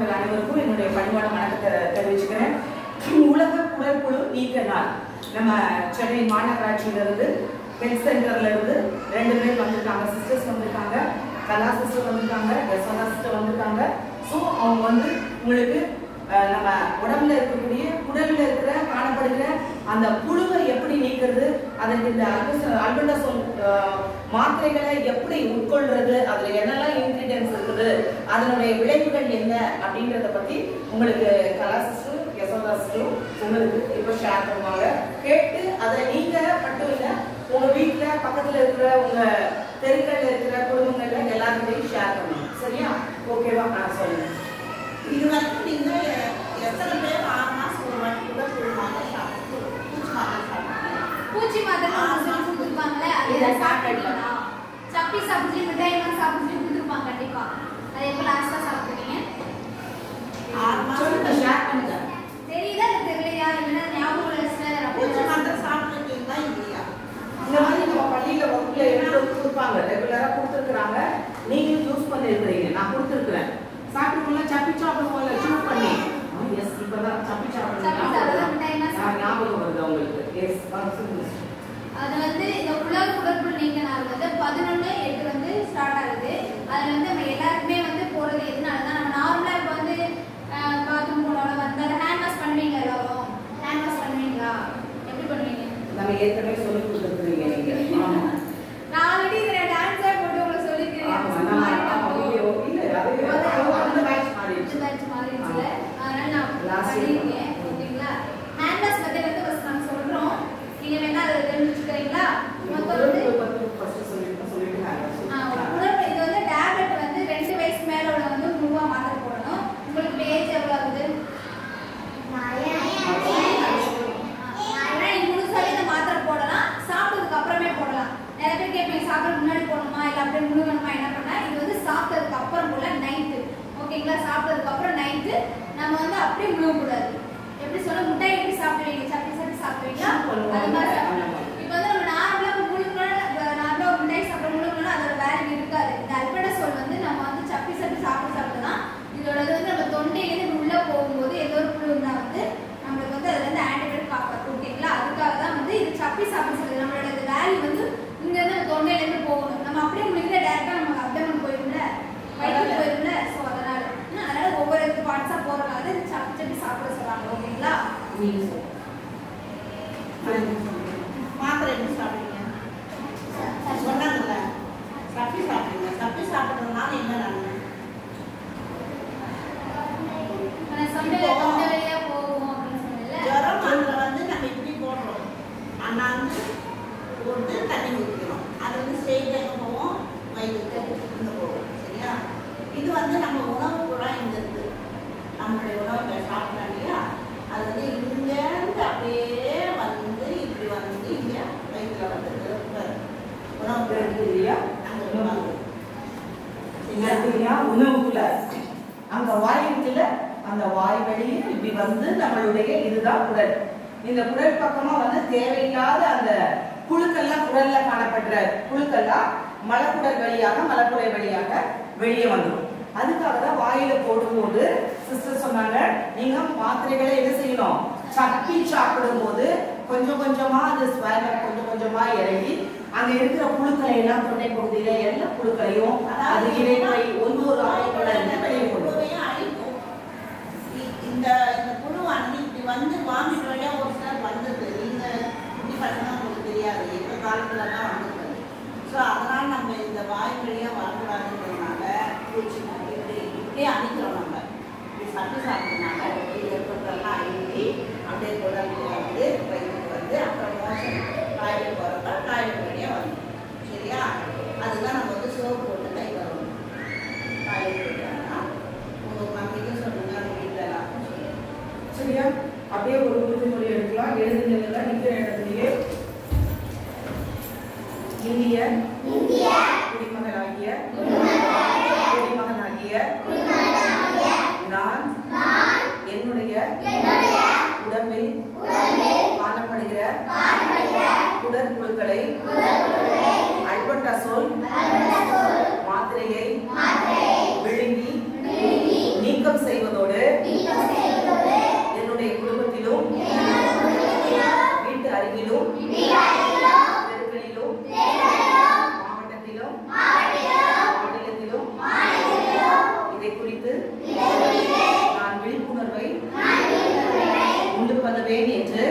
உங்கள் அனைவருக்கும் என்னுடைய பணிவான வணக்கத்தை தெரிவிச்சுக்கிறேன். உலக குடற்புழு நீக்க நாள் நம்ம சென்னை மாநகராட்சியிலிருந்து ஹெல்த் சென்டர்ல இருந்து 2 பேர் வந்திருக்காங்க, சிஸ்டர்ஸ் வந்திருக்காங்க, கலா சிஸ்டர் வந்திருக்காங்க, யசோதா சிஸ்டர் வந்திருக்காங்க. ஸோ அவங்க வந்து உங்களுக்கு நம்ம உடம்புல இருக்கக்கூடிய குடல்ல இருக்கிற காணப்படுகிற அந்த புழுவை எப்படி நீக்கிறது, அதுக்கு இந்த அல்பெண்டசோல் மாத்திரைகளை எப்படி உட்கொள்றது, அதுல என்னெல்லாம் இன்கிரீடியன்ஸ் இருக்குது, அதனுடைய விளைவுகள் என்ன அப்படின்றத பத்தி உங்களுக்கு கலா சிஸ்டர் யசோதா சிஸ்டர் உங்களுக்கு இப்போ ஷேர் பண்ணுவாங்க. கேட்டு அதை நீங்க மட்டும் இல்லை, உங்க வீட்டுல பக்கத்துல இருக்கிற உங்க தெருக்கள்ல இருக்கிற குடும்பங்கள்ல எல்லாருக்கையும் ஷேர் பண்ணுங்க. சரியா? ஓகேவா? நான் சொல்லுங்க. இது வரைக்கும் நீங்க எத்தனை பேர் 6 மாசம் ஒரு வாட்டி கூட பூச்சி மாத்திரை கொடுத்துருப்பாங்களே, அதை சாப்பிட்டீங்களா? சப்பி சாப்பிட்டு மிட்டாயெல்லாம் சாப்பிட்டு கொடுத்துருப்பாங்க கண்டிப்பா. அதை எப்போ லாஸ்டா சாப்பிட்டீங்க? 6 மாசம் ஷேர் பண்ணுங்க. தெரியுதா இல்லை தெரியலையா? இல்லைன்னா ஞாபகம் இல்லை சார். பூச்சி மாத்திரை சாப்பிட்டுருக்கீங்களா இல்லையா? இந்த மாதிரி நம்ம பள்ளியில வகுப்புல எடுத்து கொடுப்பாங்க, ரெகுலரா கொடுத்துருக்குறாங்க. நீங்களும் யூஸ் பண்ணிருக்கிறீங்க, நான் கொடுத்துருக்குறேன். சாப்பிட்டுக்கலாம், சப்பி சாப்பிடுவோம்ல சூஸ் பண்ணி. எஸ், இப்பதான் சப்பி சாப்பிடுறீங்க ஞாபகம் வருது உங்களுக்கு. எஸ், அது வந்து இந்த உலக குடற்புழு நீக்க நாள் வந்து 11/8 வந்து ஸ்டார்ட் ஆகுது. அதுல வந்து நம்ம எல்லாருக்குமே வந்து போறது எதுனாலதான், நம்ம நார்மலா இப்போ வந்து பாத்ரூம் போனாலும் வந்து அதை ஹேண்ட் வாஷ் பண்ணுவீங்க. எல்லாரும் ஹேண்ட் வாஷ் பண்ணுவீங்களா? எப்படி பண்ணுவீங்க? நம்ம ஏற்கனவே சொல்லி கொடுத்துருக்கீங்க நீங்க. ஆமா, நான் ஆல்ரெடி இதை டான்ஸா போட்டு உங்களுக்கு சொல்லிக்கிறேன். அதனால நான் பண்ணிருக்கேன். ஓகேங்களா? ஹேண்ட் வாஷ் பத்தி வந்து ஃபர்ஸ்ட் நாங்க சொல்றோம், நீங்க வேணா அதை தெரிஞ்சுக்கிறீங்களா? மொத்தம் வந்து இது வந்து டேப்லெட் வந்து 2 வயசு மேல உள்ள வந்து 3 ரூபா மாத்திரை போடணும். உங்களுக்கு ஏஜ் எவ்வளவு ஆகுது? முழுசாவே இந்த மாத்திரை போடலாம், சாப்பிட்டதுக்கு அப்புறமே போடலாம். நிறைய பேர் கேட்பீங்க சாப்பிட முன்னாடி போடணுமா இல்லை அப்படியே முழுவணுமா? என்ன பண்ணா இது வந்து சாப்பிட்டதுக்கு அப்புறம் போல நைட்டு. ஓகேங்களா? சாப்பிட்டதுக்கு அப்புறம் நைட்டு நம்ம வந்து அப்படியே முழுவக்கூடாது. எப்படி சொல்ல, முட்டை எப்படி சாப்பிடுவீங்க, சப்பி சாப்பிடுவீங்களா? அது மாதிரி இப்போ வந்து நம்ம நார்மலா நார்மலா ஒரு முட்டை சாப்பிட முழுவணும்னா அதோட வேல்யூ இருக்காது. இந்த அல்பெண்டசோல் வந்து நம்ம வந்து சப்பி சாப்பிடலாம். இதோட வந்து நம்ம தொண்டையிலேருந்து உள்ள போகும்போது ஏதோ ஒரு புழு இருந்தா வந்து நம்மளுக்கு வந்து அதுல இருந்து ஆன்டிபயோட்டிக் காப்பாற்று. ஓகேங்களா? அதுக்காக தான் வந்து இது சப்பி சாப்பிட சொல்லுது. நம்மளோட இந்த வேல்யூ வந்து இங்க இருந்து நம்ம தொண்டையில இருந்து போகணும். நம்ம அப்படியே முடிக்கிற டைரக்டா நம்ம அப்டமன் போயிரும்ல, வயிற்றுக்கு போயிரும்ல. ஸோ அதனால ஒவ்வொரு பார்ட்ஸா போறதுனால இது சப்பி சாப்பிட சொல்றாங்க. ஓகேங்களா? மாத்திரை எப்படி சாப்பிடுவீங்க? சொன்னாங்கல்ல, சப்பி சாப்பிடுங்க. சப்பி சாப்பிடுறதுனால என்ன நன்மை? தொண்டை வழியா போகும் அப்படின்னு சொன்னல. ஜுரம் மாத்திரை வந்து நம்ம இப்படி போடுறோம், அண்ணாந்து போட்டு தண்ணி ஊற்றிக்கிறோம். அது வந்து ஸ்ட்ரெயிட்டாக போவோம், வயிற்றுக்கு இங்கே போகும். சரியா? இது வந்து நம்ம உணவு கூட இங்க இருக்கு. நம்மளுடைய உணவு சாப்பிட்றோம் இல்லையா, அது வந்து இங்கேருந்து அப்படியே வந்து இப்படி வந்து இங்கே வயிற்றுல வந்து உணவு இல்லையா, அங்கே உணவுக்குள்ள அங்க வாய் இருக்குல்ல, அந்த வாய் வழியே இப்படி வந்து நம்மளுடைய இதுதான் குடல். இந்த குடல் பக்கமா வந்து தேவையில்லாத அந்த புழுக்கள்லாம், குடல்ல காணப்படுற புழுக்கள்லாம் மலக்குடல் வழியாக வெளியே வந்துடும். அதுக்காக தான் வாயில போடும்போது சிஸ்டர் சொன்னாங்க, நீங்க மாத்திரைகளை என்ன செய்யணும், சப்பி சாப்பிடும் போது கொஞ்சம் கொஞ்சமா அது ஸ்வைலர் கொஞ்சமா இறங்கி அங்க இருக்கிற புழுக்களை எல்லாம் தொண்டை பகுதியில எல்லா புழுக்களையும் அது இறைப்பை ஒவ்வொரு ஆய்வுகளை வெளியே கொண்டு அழிக்கும். இந்த புழு அன்னைக்கு இப்படி வந்து வாமிட்டு வழியா ஒரு சிலர் வந்தது. நீங்க இப்படி பண்ணா உங்களுக்கு தெரியாது, எந்த காலத்துல தான் வந்தது. ஸோ அதனால நம்ம இந்த வாய் வழியா வரக்கூடாதுன்றதுனால பூச்சி இப்படியே அணிக்கிறோம். நம்ம இப்படி சப்பி சாப்பிட்றதுனால இருக்கிறதெல்லாம் அழிஞ்சி அப்படியே குடலுக்கு வந்து வயிற்றுக்கு வந்து அப்புறம் மோசம் டாய்லெட் போகிறப்ப டாய்லெட் வழியாக வந்துடும். சரியா? அதுதான் நம்ம வந்து சோப்பு போட்டு கை வரணும். டாய்லெட் போயிட்டாங்கன்னா உங்கள் மம்மிக்கும் சொல்லுங்க, உங்கள் வீட்டில் எல்லாருக்கும் சொல்லுங்க. சரியா? அப்படியே ஒரு உறுதிமொழி எடுக்கலாம். எழுதுனீங்களா? நிற்கிற இடத்துலயே இந்திய குடிமகனாகிய நான் என்னுடைய உடம்பில் காணப்படுகிற குடற்புழுக்களை அல்பெண்டசோல் மாத்திரையை விழுங்கி நீக்கம் செய்வதோடு நான் விழிப்புணர்வை உண்டு பண்ணுவேன் என்று